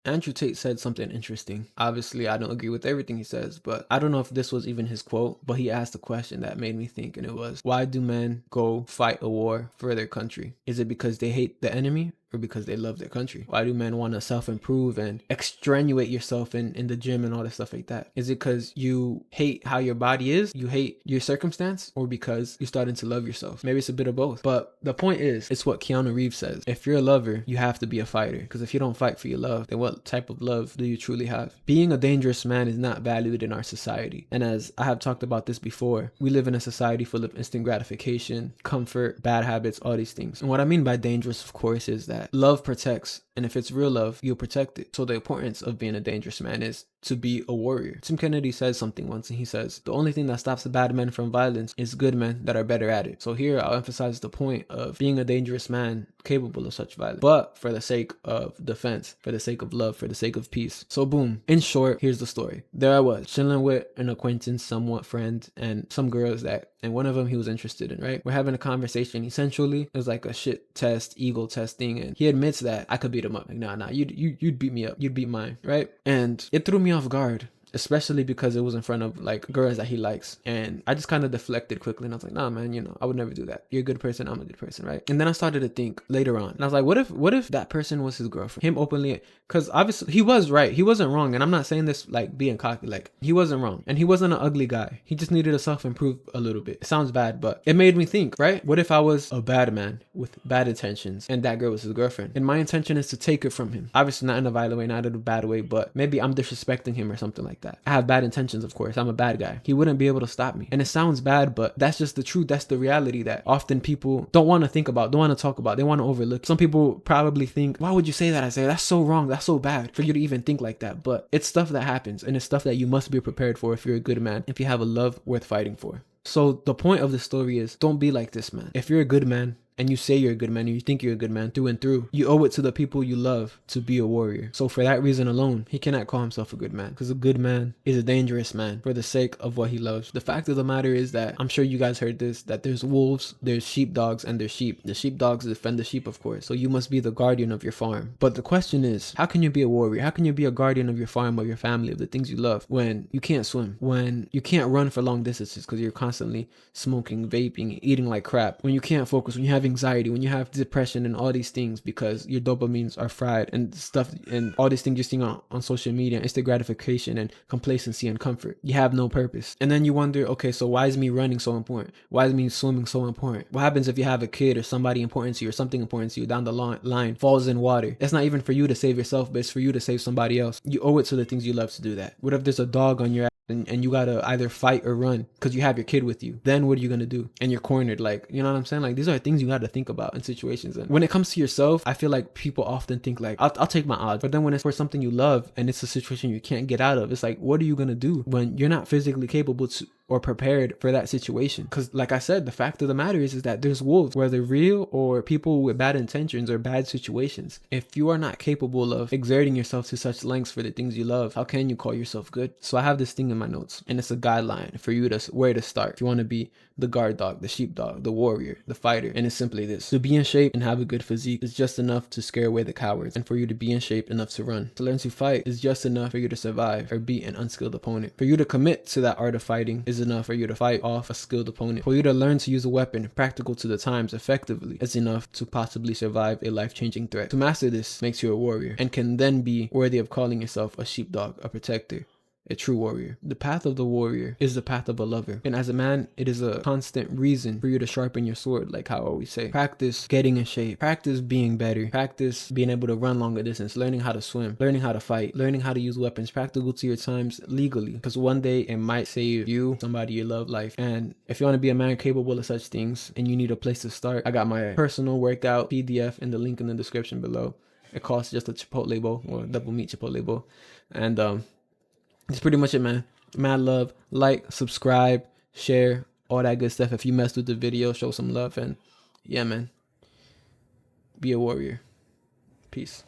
Andrew Tate said something interesting. Obviously, I don't agree with everything he says, but I don't know if this was even his quote, but he asked a question that made me think, and it was, why do men go fight a war for their country? Is it because they hate the enemy, or because they love their country? Why do men want to self-improve and extenuate yourself in the gym and all this stuff like that? Is it because you hate how your body is? You hate your circumstance? Or because you're starting to love yourself? Maybe it's a bit of both. But the point is, it's what Keanu Reeves says. If you're a lover, you have to be a fighter. Because if you don't fight for your love, then what type of love do you truly have? Being a dangerous man is not valued in our society. And as I have talked about this before, we live in a society full of instant gratification, comfort, bad habits, all these things. And what I mean by dangerous, of course, is that love protects, and if it's real love, you'll protect it. So the importance of being a dangerous man is to be a warrior. Tim Kennedy says something once, and he says, the only thing that stops the bad men from violence is good men that are better at it. So here I'll emphasize the point of being a dangerous man capable of such violence, but for the sake of defense, for the sake of love, for the sake of peace. So boom, in short, here's the story. There I was, chilling with an acquaintance, somewhat friend, and some girls and one of them he was interested in, right? We're having a conversation. Essentially, it was like a shit test, ego testing, and he admits that I could beat him up. Like, nah, you'd beat me up. You'd beat mine, right? And it threw me off guard, especially because it was in front of like girls that he likes. And I just kind of deflected quickly, and I was like, nah, man, I would never do that. You're a good person, I'm a good person, right? And then I started to think later on, and I was like, what if that person was his girlfriend? Him openly, because obviously he was right. He wasn't wrong. And I'm not saying this like being cocky, like he wasn't wrong. And he wasn't an ugly guy. He just needed to self-improve a little bit. It sounds bad, but it made me think, right? What if I was a bad man with bad intentions and that girl was his girlfriend? And my intention is to take it from him. Obviously not in a violent way, not in a bad way, but maybe I'm disrespecting him or something like that. I have bad intentions, of course. I'm a bad guy. He wouldn't be able to stop me. And it sounds bad, but that's just the truth. That's the reality that often people don't want to think about, don't want to talk about, they want to overlook. Some people probably think, why would you say that? I say, that's so wrong. That's so bad for you to even think like that. But it's stuff that happens, and it's stuff that you must be prepared for if you're a good man, if you have a love worth fighting for. So the point of the story is, don't be like this man. If you're a good man, and you say you're a good man, and you think you're a good man through and through, you owe it to the people you love to be a warrior. So for that reason alone, he cannot call himself a good man, because a good man is a dangerous man for the sake of what he loves. The fact of the matter is that, I'm sure you guys heard this, that there's wolves, there's sheepdogs, and there's sheep. The sheepdogs defend the sheep, of course. So you must be the guardian of your farm. But the question is, how can you be a warrior? How can you be a guardian of your farm, of your family, of the things you love, when you can't swim, when you can't run for long distances because you're constantly smoking, vaping, eating like crap, when you can't focus, when you have anxiety, when you have depression and all these things because your dopamines are fried and stuff, and all these things you're seeing on social media, instant gratification and complacency and comfort. You have no purpose. And then you wonder, okay, so why is me running so important? Why is me swimming so important? What happens if you have a kid or somebody important to you or something important to you down the line falls in water? It's not even for you to save yourself, but it's for you to save somebody else. You owe it to the things you love to do that. What if there's a dog on your ass and you gotta either fight or run because you have your kid with you? Then what are you gonna do? And you're cornered. Like, you know what I'm saying? Like, these are things you gotta think about in situations. And when it comes to yourself, I feel like people often think like, I'll take my odds. But then when it's for something you love and it's a situation you can't get out of, it's like, what are you gonna do when you're not physically capable to or prepared for that situation? Because like I said, the fact of the matter is that there's wolves, whether real or people with bad intentions or bad situations. If you are not capable of exerting yourself to such lengths for the things you love, how can you call yourself good? So I have this thing in my notes, and it's a guideline for you to where to start if you want to be the guard dog, the sheepdog, the warrior, the fighter. And it's simply this: to be in shape and have a good physique is just enough to scare away the cowards, and for you to be in shape enough to run. To learn to fight is just enough for you to survive or beat an unskilled opponent. For you to commit to that art of fighting is enough for you to fight off a skilled opponent. For you to learn to use a weapon practical to the times effectively is enough to possibly survive a life-changing threat. To master this makes you a warrior and can then be worthy of calling yourself a sheepdog, a protector, a true warrior. The path of the warrior is the path of a lover. And as a man, it is a constant reason for you to sharpen your sword, like how I always say. Practice getting in shape. Practice being better. Practice being able to run longer distance. Learning how to swim. Learning how to fight. Learning how to use weapons practical to your times legally. Because one day it might save you, somebody you love, life. And if you want to be a man capable of such things and you need a place to start, I got my personal workout PDF in the link in the description below. It costs just a Chipotle bowl or double meat Chipotle bowl. And that's pretty much it, man. Mad love. Like, subscribe, share, all that good stuff. If you messed with the video, show some love. And yeah, man, be a warrior. Peace.